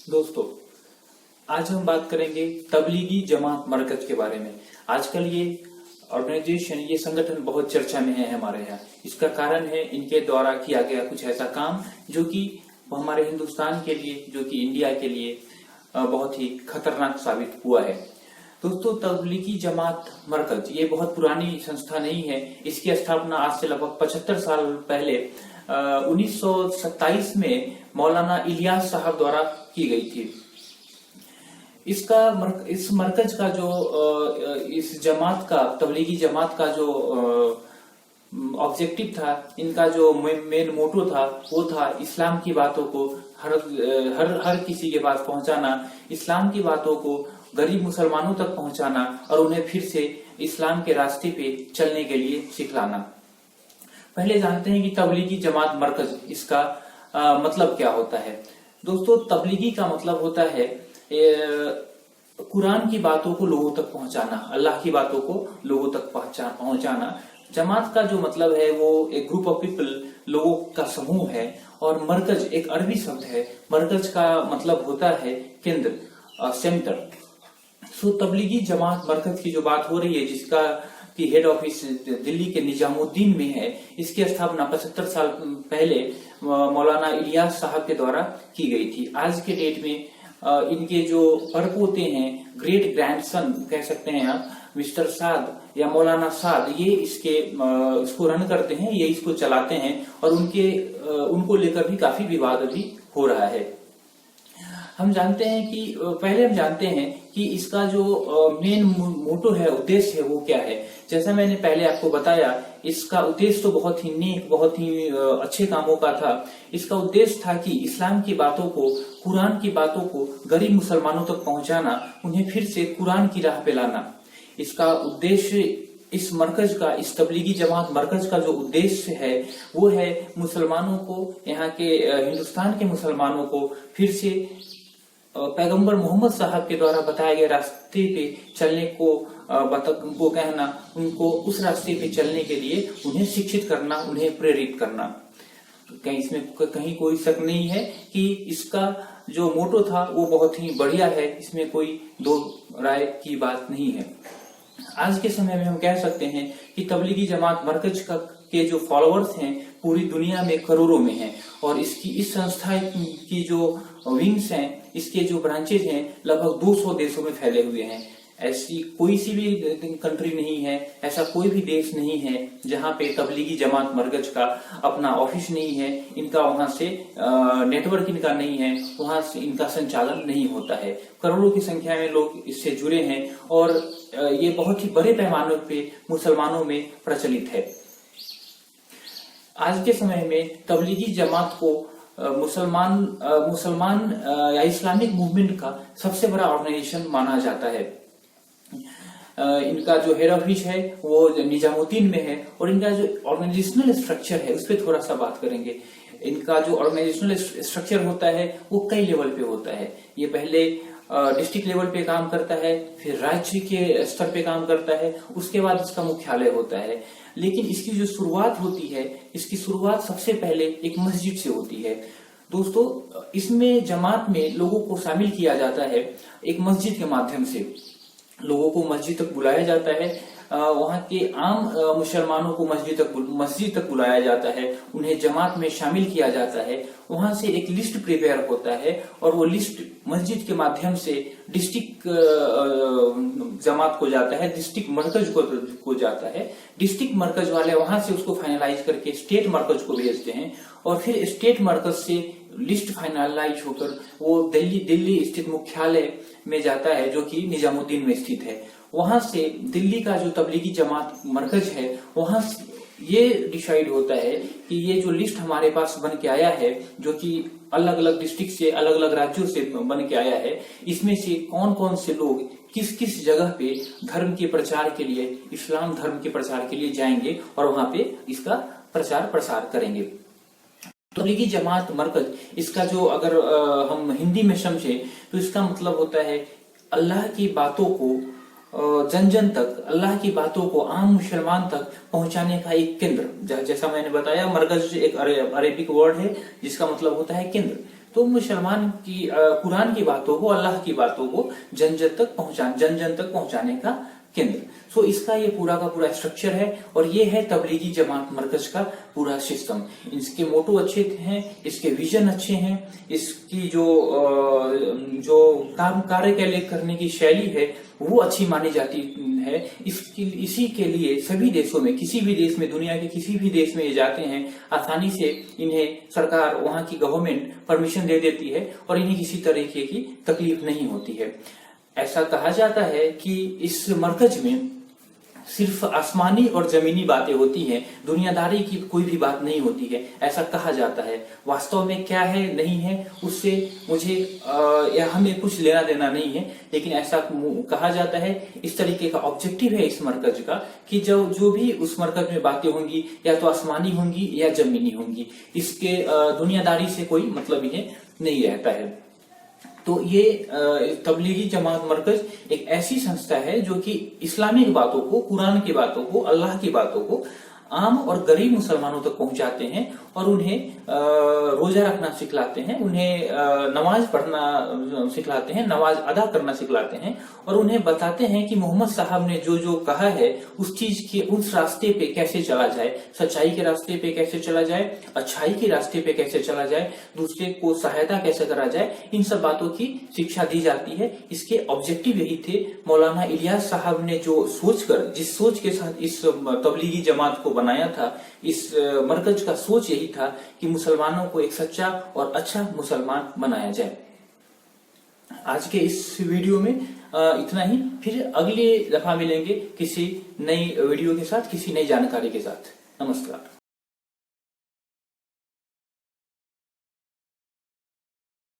दोस्तों, आज हम बात करेंगे तबलीगी जमात मरकज के बारे में। आजकल ये ऑर्गेनाइजेशन, ये संगठन बहुत चर्चा में है हमारे यहाँ। इसका कारण है इनके द्वारा किया गया कुछ ऐसा काम जो कि हमारे हिंदुस्तान के लिए, जो कि इंडिया के लिए बहुत ही खतरनाक साबित हुआ है। दोस्तों, तबलीगी जमात मरकज ये बहुत पुरानी संस्था नहीं है। इसकी स्थापना आज से लगभग 75 साल पहले 1927 में मौलाना इलियास साहब द्वारा की गई थी। इस मरकज का जो इस जमात का, तबलीगी जमात का जो ऑब्जेक्टिव था, इनका जो मेन मोटो था, वो था इस्लाम की बातों को हर किसी के पास पहुंचाना, इस्लाम की बातों को गरीब मुसलमानों तक पहुंचाना और उन्हें फिर से इस्लाम के रास्ते पे चलने के लिए सिखलाना। पहले जानते हैं कि तबलीगी जमात मरकज, इसका मतलब क्या होता है। दोस्तों, तबलीगी का मतलब होता है कुरान की बातों को लोगों तक पहुंचाना, अल्लाह की बातों को लोगों तक पहुंचाना। जमात का जो मतलब है वो एक ग्रुप ऑफ पीपल, लोगों का समूह है। और मरकज एक अरबी शब्द है। मरकज का मतलब होता है केंद्र, सेंटर। सो तबलीगी जमात मरकज की जो बात हो रही है, जिसका की हेड ऑफिस दिल्ली के निजामुद्दीन में है, इसकी स्थापना 75 साल पहले मौलाना इलियास साहब के द्वारा की गई थी। आज के डेट में इनके जो परपोते हैं, ग्रेट ग्रैंडसन कह सकते हैं आप, मिस्टर साद या मौलाना साद, ये इसको रन करते हैं, ये इसको चलाते हैं। और उनको लेकर भी काफी विवाद अभी हो रहा है। हम जानते हैं कि इसका जो मेन मोटो है, उद्देश्य है, वो क्या है। जैसा मैंने पहले आपको बताया, इसका उद्देश्य तो बहुत ही नेक, बहुत ही अच्छे कामों का था। इसका उद्देश्य था कि इस्लाम की बातों को, कुरान की बातों को गरीब मुसलमानों तक पहुंचाना, उन्हें फिर से कुरान की राह पे लाना। इसका उद्देश्य, इस मरकज का, इस तबलीगी जमात मरकज का जो उद्देश्य है वो है मुसलमानों को, यहाँ के हिंदुस्तान के मुसलमानों को फिर से पैगंबर मोहम्मद साहब के द्वारा बताए गए रास्ते पे चलने को कहना, उनको उस रास्ते पे चलने के लिए उन्हें शिक्षित करना, उन्हें प्रेरित करना। इसमें कहीं कोई शक नहीं है कि इसका जो मोटो था वो बहुत ही बढ़िया है। इसमें कोई दो राय की बात नहीं है। आज के समय में हम कह सकते हैं कि तबलीगी जमात मरकज के जो फॉलोअर्स हैं पूरी दुनिया में करोड़ों में हैं। और इस संस्था की जो विंग्स हैं, इसके जो ब्रांचेज हैं, लगभग 200 देशों में फैले हुए हैं। ऐसी कोई सी भी कंट्री नहीं है, ऐसा कोई भी देश नहीं है जहां पे तबलीगी जमात मरकज का अपना ऑफिस नहीं है, इनका वहां से नेटवर्क इनका नहीं है, वहां से इनका संचालन नहीं होता है। करोड़ों की संख्या में लोग इससे जुड़े हैं और ये बहुत ही बड़े पैमाने पे मुसलमानों में प्रचलित है। आज के समय में तबलीगी जमात को मुसलमान या इस्लामिक मूवमेंट का सबसे बड़ा ऑर्गेनाइजेशन माना जाता है। इनका जो हेड ऑफिस है वो निजामुद्दीन में है। और इनका जो ऑर्गेनाइजेशनल स्ट्रक्चर है उस पर थोड़ा सा बात करेंगे। इनका जो ऑर्गेनाइजेशनल स्ट्रक्चर होता है वो कई लेवल पे होता है। ये पहले डिस्ट्रिक्ट लेवल पे काम करता है, फिर राज्य के स्तर पे काम करता है, उसके बाद इसका मुख्यालय होता है। लेकिन इसकी जो शुरुआत होती है, इसकी शुरुआत सबसे पहले एक मस्जिद से होती है। दोस्तों, इसमें जमात में लोगों को शामिल किया जाता है एक मस्जिद के माध्यम से। लोगों को मस्जिद तक बुलाया जाता है, वहाँ के आम मुसलमानों को मस्जिद तक बुलाया जाता है, उन्हें जमात में शामिल किया जाता है। वहां से एक लिस्ट प्रिपेयर होता है और वो लिस्ट मस्जिद के माध्यम से डिस्ट्रिक्ट जमात को जाता है, डिस्ट्रिक्ट मरकज को जाता है। डिस्ट्रिक्ट मरकज वाले वहां से उसको फाइनलाइज करके स्टेट मरकज को भेजते हैं और फिर स्टेट मरकज से लिस्ट फाइनलाइज होकर वो दिल्ली स्थित मुख्यालय में जाता है, जो कि निजामुद्दीन में स्थित है। वहां से दिल्ली का जो तबलीगी जमात मरकज है, वहां ये डिसाइड होता है कि ये जो लिस्ट हमारे पास बन के आया है, जो कि अलग अलग डिस्ट्रिक्ट से, अलग अलग राज्यों से बन के आया है, इसमें से कौन कौन से लोग किस किस जगह पे धर्म के प्रचार के लिए, इस्लाम धर्म के प्रचार के लिए जाएंगे और वहां पे इसका प्रचार प्रसार करेंगे। तबलीगी जमात मरकज, इसका जो अगर हम हिंदी में समझे तो इसका मतलब होता है अल्लाह की बातों को जन जन तक, अल्लाह की बातों को आम मुसलमान तक पहुंचाने का एक केंद्र। जैसा मैंने बताया, मरकज एक अरेबिक वर्ड है जिसका मतलब होता है केंद्र। तो मुसलमान की कुरान की बातों को, अल्लाह की बातों को जन जन तक पहुंचाने का केंद्र। सो इसका ये पूरा का पूरा स्ट्रक्चर है और ये है तबलीगी जमात मरकज का पूरा सिस्टम। इसके मोटो अच्छे हैं, इसके विजन अच्छे हैं, इसकी जो काम कार्य करने की शैली है वो अच्छी मानी जाती है। इसी के लिए सभी देशों में, किसी भी देश में, दुनिया के किसी भी देश में ये जाते हैं, आसानी से इन्हें सरकार, वहां की गवर्नमेंट परमिशन दे देती है और इन्हें किसी तरीके की तकलीफ नहीं होती है। ऐसा कहा जाता है कि इस मरकज में सिर्फ आसमानी और जमीनी बातें होती हैं, दुनियादारी की कोई भी बात नहीं होती है, ऐसा कहा जाता है। वास्तव में क्या है नहीं है उससे मुझे या हमें कुछ लेना देना नहीं है, लेकिन ऐसा कहा जाता है। इस तरीके का ऑब्जेक्टिव है इस मरकज का कि जो भी उस मरकज में बातें होंगी या तो आसमानी होंगी या जमीनी होंगी, इसके दुनियादारी से कोई मतलब इन्हें नहीं रहता है। तो ये तबलीगी जमात मरकज एक ऐसी संस्था है जो कि इस्लामिक बातों को, कुरान की बातों को, अल्लाह की बातों को आम और गरीब मुसलमानों तक पहुंचाते हैं और उन्हें रोजा रखना सिखलाते हैं, उन्हें नमाज पढ़ना सिखलाते हैं, नमाज अदा करना सिखलाते हैं और उन्हें बताते हैं कि मोहम्मद साहब ने जो जो कहा है उस चीज के, उस रास्ते पे कैसे चला जाए, सच्चाई के रास्ते पे कैसे चला जाए, अच्छाई के रास्ते पे कैसे चला जाए, दूसरे को सहायता कैसे करा जाए, इन सब बातों की शिक्षा दी जाती है। इसके ऑब्जेक्टिव यही थे। मौलाना इलियास साहब ने जो सोचकर, जिस सोच के साथ इस तबलीगी जमात को बनाया था, इस मरकज का सोच यही था कि मुसलमानों को एक सच्चा और अच्छा मुसलमान बनाया जाए। आज के इस वीडियो में इतना ही। फिर अगले दफा मिलेंगे किसी नई वीडियो के साथ, किसी नई जानकारी के साथ। नमस्कार।